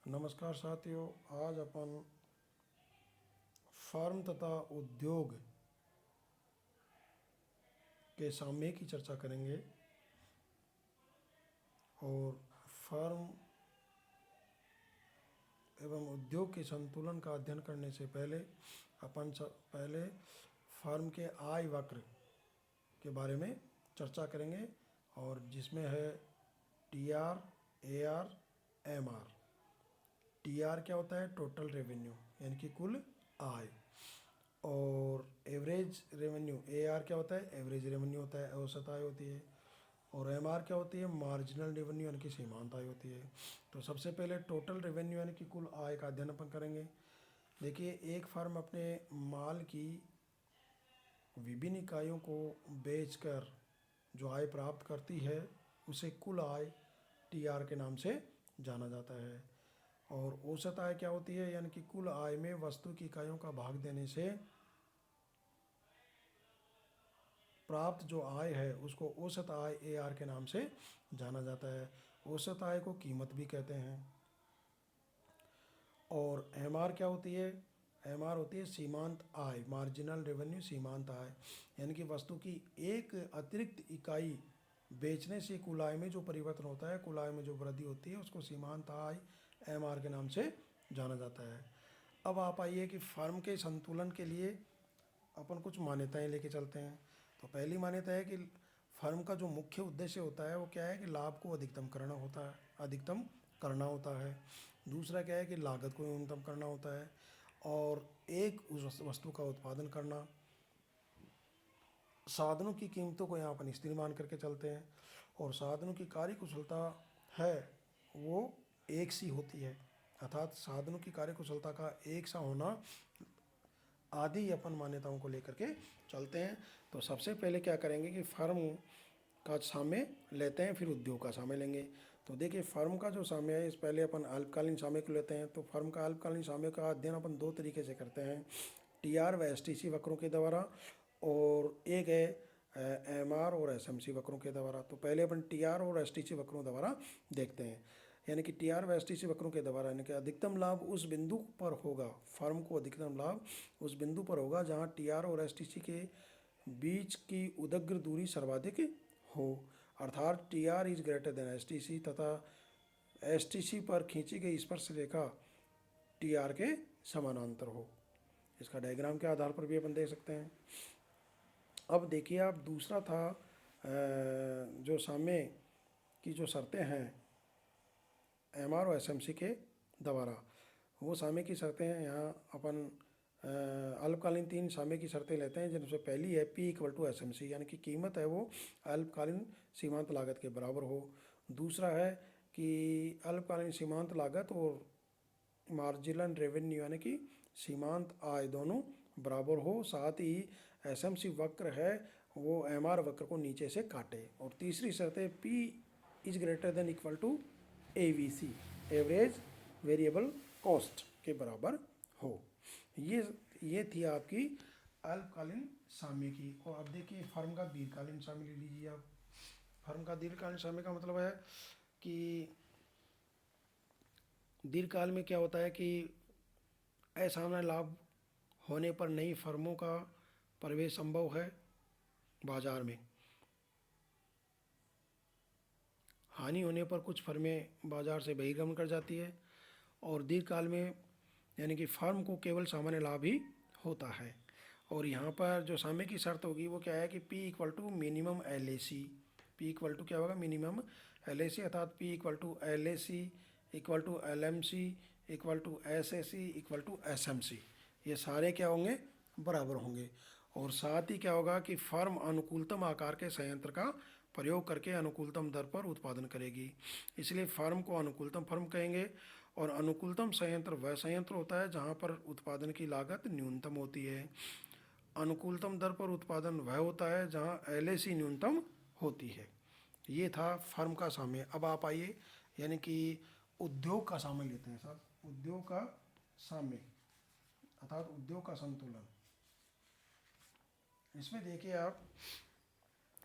नमस्कार साथियों, आज अपन फर्म तथा उद्योग के साम्य की चर्चा करेंगे। और फर्म एवं उद्योग के संतुलन का अध्ययन करने से पहले पहले फर्म के आय वक्र के बारे में चर्चा करेंगे, और जिसमें है T R, A R, M R. T R क्या होता है? टोटल रेवेन्यू, यानी कि कुल आय। और एवरेज रेवेन्यू, ए आर क्या होता है? एवरेज रेवेन्यू होता है, औसत आय होती है। और एम आर क्या होती है? मार्जिनल रेवेन्यू, यानी कि सीमांत आय होती है। तो सबसे पहले टोटल रेवेन्यू यानी कि कुल आय का अध्ययन अपन करेंगे। देखिए, एक फर्म अपने माल की विभिन्न इकाइयों को बेचकर जो आय प्राप्त करती है उसे कुल आय टी आर के नाम से जाना जाता है। और औसत आय क्या होती है? यानी कि कुल आय में वस्तु की इकाइयों का भाग देने से प्राप्त जो आय है उसको औसत आय ए आर के नाम से जाना जाता है। औसत आय को कीमत भी कहते हैं। और एम आर क्या होती है? एम आर होती है सीमांत आय, मार्जिनल रेवेन्यू, सीमांत आय। यानी कि वस्तु की एक अतिरिक्त इकाई बेचने से कुल आय में जो परिवर्तन होता है, कुल आय में जो वृद्धि होती है, उसको सीमांत आय एम आर के नाम से जाना जाता है। अब आप आइए कि फर्म के संतुलन के लिए अपन कुछ मान्यताएं लेके चलते हैं। तो पहली मान्यता है कि फर्म का जो मुख्य उद्देश्य होता है वो क्या है? कि लाभ को अधिकतम करना होता है। दूसरा क्या है? कि लागत को न्यूनतम करना होता है। और एक उस वस्तु का उत्पादन करना। साधनों की कीमतों को यहाँ अपन स्थिर मान करके चलते हैं। और साधनों की कार्य कुशलता है वो एक सी होती है, अर्थात साधनों की कार्य कुशलता का एक सा होना आदि अपन मान्यताओं को लेकर के चलते हैं। तो सबसे पहले क्या करेंगे कि फर्म का साम्य लेते हैं, फिर उद्योग का साम्य लेंगे। तो देखिए, फर्म का जो साम्य है, इस पहले अपन अल्पकालीन साम्य को लेते हैं। तो फर्म का अल्पकालीन साम्य का अध्ययन अपन दो तरीके से करते हैं, टी आर व एस टी सी वक्रों के द्वारा, और एक है एम आर और एस एम सी वक्रों के द्वारा। तो पहले अपन टी आर और एस टी सी वक्रों द्वारा देखते हैं। यानी कि टी आर व एस टी सी वक्रों के द्वारा, यानी कि अधिकतम लाभ उस बिंदु पर होगा, फर्म को अधिकतम लाभ उस बिंदु पर होगा जहाँ टी आर और एस टी सी के बीच की उदग्र दूरी सर्वाधिक हो, अर्थात T R is greater than S T C, तथा एस टी सी पर खींची गई स्पर्श रेखा टी आर के समानांतर हो। इसका डायग्राम के आधार पर भी अपन देख सकते हैं। अब देखिए, आप दूसरा था जो साम्य की जो शर्तें हैं एम आर और एस एम सी के द्वारा, वो साम्य की शर्तें हैं। यहाँ अपन अल्पकालीन तीन साम्य की शर्तें लेते हैं, जिनमें पहली है P equal to S M C, यानी कि कीमत है वो अल्पकालीन सीमांत लागत के बराबर हो। दूसरा है कि अल्पकालीन सीमांत लागत और मार्जिनल रेवेन्यू, यानी कि सीमांत आय, दोनों बराबर हो। साथ ही एस एम सी वक्र है वो एम आर वक्र को नीचे से काटे। और तीसरी शर्त है P is greater than equal to A V C, average variable cost के बराबर हो। ये थी आपकी अल्पकालीन साम्य की। और अब देखिए, फर्म का दीर्घकालीन साम्य ले लीजिए आप। फर्म का दीर्घकालीन साम्य का मतलब है कि दीर्घकाल में क्या होता है कि असामान्य लाभ होने पर नई फर्मों का प्रवेश संभव है बाजार में। हानि होने पर कुछ फर्में बाजार से बहिर्गमन कर जाती है। और दीर्घकाल में यानी कि फर्म को केवल सामान्य लाभ ही होता है। और यहाँ पर जो साम्य की शर्त होगी वो क्या है कि P equal to minimum L A C. P equal to क्या होगा? मिनिमम एल ए सी, अर्थात P equal to L A C equal to L M C equal to S A C equal to S M C. ये सारे क्या होंगे? बराबर होंगे। और साथ ही क्या होगा कि फर्म अनुकूलतम आकार के संयंत्र का प्रयोग करके अनुकूलतम दर पर उत्पादन करेगी, इसलिए फर्म को अनुकूलतम फर्म कहेंगे। और अनुकूलतम संयंत्र वह संयंत्र होता है जहाँ पर उत्पादन की लागत न्यूनतम होती है। अनुकूलतम दर पर उत्पादन वह होता है जहाँ एलएसी न्यूनतम होती है। ये था फर्म का साम्य। अब आप आइए यानी कि उद्योग का साम्य लेते हैं साहब। उद्योग का साम्य अर्थात उद्योग का संतुलन। इसमें देखिए आप,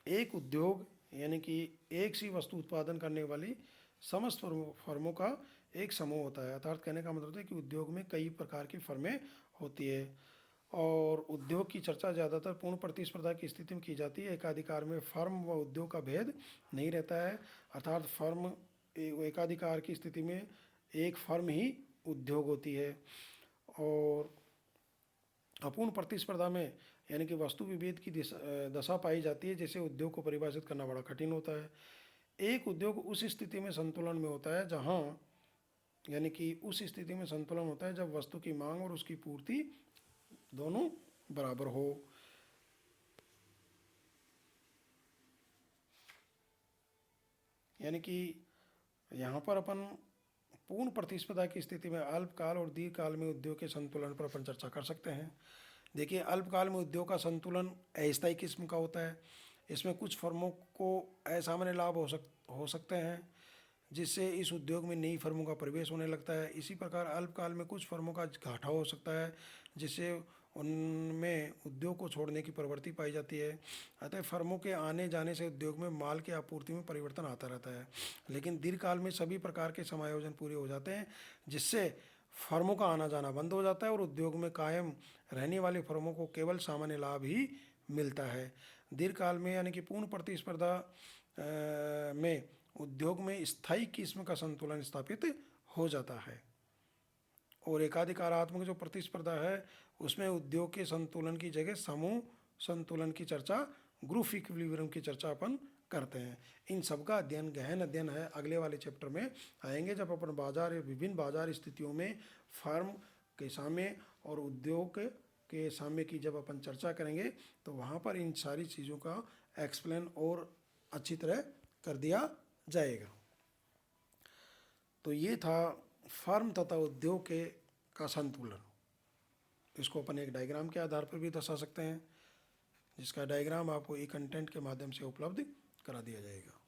एक उद्योग यानी कि एक सी वस्तु उत्पादन करने वाली समस्त फर्मों का एक समूह होता है। अर्थात कहने का मतलब है कि उद्योग में कई प्रकार की फर्में होती है और उद्योग की चर्चा ज़्यादातर पूर्ण प्रतिस्पर्धा की स्थिति में की जाती है। एकाधिकार में फर्म व उद्योग का भेद नहीं रहता है। अर्थात फर्म एकाधिकार की स्थिति में एक फर्म ही उद्योग होती है और अपूर्ण प्रतिस्पर्धा में यानी कि वस्तु विभेद की दशा पाई जाती है, जिसे उद्योग को परिभाषित करना बड़ा कठिन होता है। एक उद्योग उस स्थिति में संतुलन में होता है जहाँ यानी कि उस स्थिति में संतुलन होता है जब वस्तु की मांग और उसकी पूर्ति दोनों बराबर हो। यानी कि यहाँ पर अपन पूर्ण प्रतिस्पर्धा की स्थिति में अल्पकाल और दीर्घकाल में उद्योग के संतुलन पर अपन चर्चा कर सकते हैं। देखिए, अल्पकाल में उद्योग का संतुलन अस्थायी किस्म का होता है। इसमें कुछ फर्मों को असामान्य लाभ हो सकते हैं, जिससे इस उद्योग में नई फर्मों का प्रवेश होने लगता है। इसी प्रकार अल्पकाल में कुछ फर्मों का घाटा हो सकता है, जिससे उनमें उद्योग को छोड़ने की प्रवृत्ति पाई जाती है। अतः फर्मों के आने जाने से उद्योग में माल की आपूर्ति में परिवर्तन आता रहता है। लेकिन दीर्घकाल में सभी प्रकार के समायोजन पूरे हो जाते हैं, जिससे फर्मों का आना जाना बंद हो जाता है और उद्योग में कायम रहने वाली फर्मों को केवल सामान्य लाभ ही मिलता है। दीर्घकाल में यानी कि पूर्ण प्रतिस्पर्धा में उद्योग में स्थायी किस्म का संतुलन स्थापित हो जाता है और एकाधिकारात्मक जो प्रतिस्पर्धा है उसमें उद्योग के संतुलन की जगह समूह संतुलन की चर्चा, ग्रुप इक्विलिब्रियम की चर्चा अपन करते हैं। इन सब का अध्ययन गहन अध्ययन है, अगले वाले चैप्टर में आएंगे जब अपन बाजार या विभिन्न बाजार स्थितियों में फर्म के साम्य और उद्योग के साम्य की जब अपन चर्चा करेंगे तो वहाँ पर इन सारी चीज़ों का एक्सप्लेन और अच्छी तरह कर दिया जाएगा। तो ये था फर्म तथा उद्योग के का संतुलन। इसको अपन एक डायग्राम के आधार पर भी दर्शा सकते हैं, जिसका डायग्राम आपको ई कंटेंट के माध्यम से उपलब्ध करा दिया जाएगा।